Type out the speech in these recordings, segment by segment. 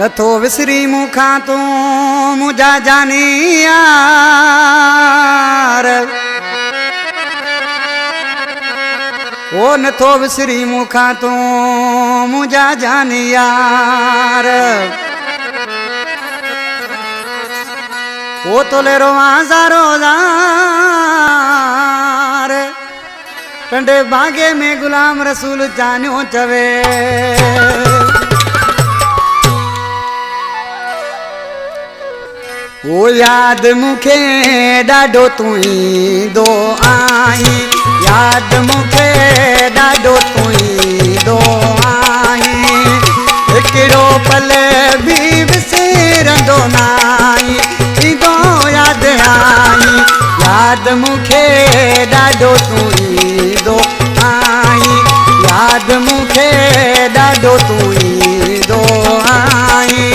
नथो विसरी मुखा तू मुझा जानी यार ओ नथो विसरी मुखा तू मुझा जानी यार ओ तोले रोवाज़ा रोज़ार टंडे बागे में गुलाम रसूल जानियो चवे ओ याद मुखे डाडो तुई दो आई याद मुखे डाडो तुई दो आई एकड़ो पल भी विसरंदो नाई दो याद आई याद मुखे डाडो तुई दो आई याद मुखे डाडो तुई दो आई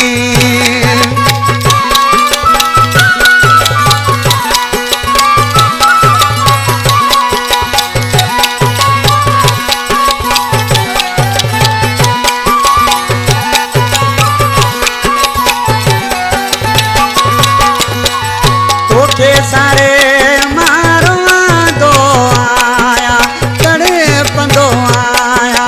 सारे मारो दो आया कड़े पंदो आया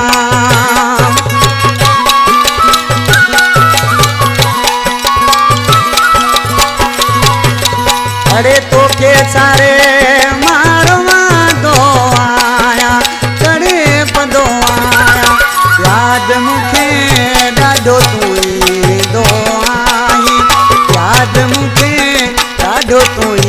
अरे तो के सारे मारो दो आया कड़े पंदो आया याद मुखे डाडो तुई दो आई याद मुखे डाडो तुई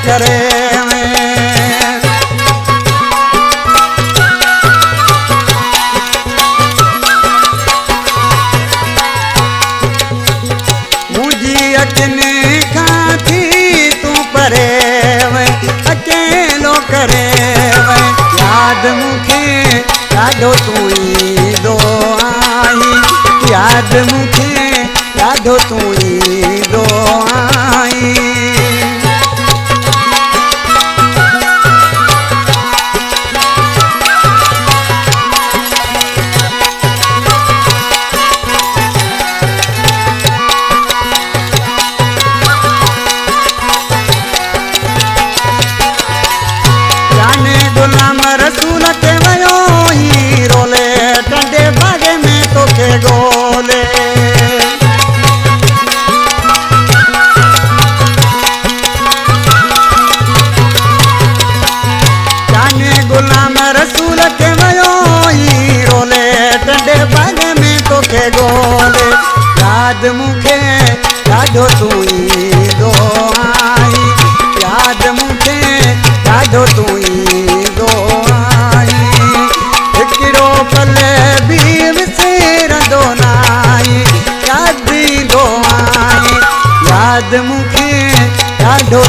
करे मुझी अखने खाती तू परे अकेलो करे याद मुखे डाडो तुई दो आई याद मुखे डाडो तुई दो आई गुलाम रसूल के वयो हीरो ले टंडे बागे में तो के गोले जाने गुलाम रसूल के वयो हीरो ले टंडे बागे में तो के गोले याद मुखे डाडो तुई दो आई याद मुखे डाडो तुई याद मुखे डाडो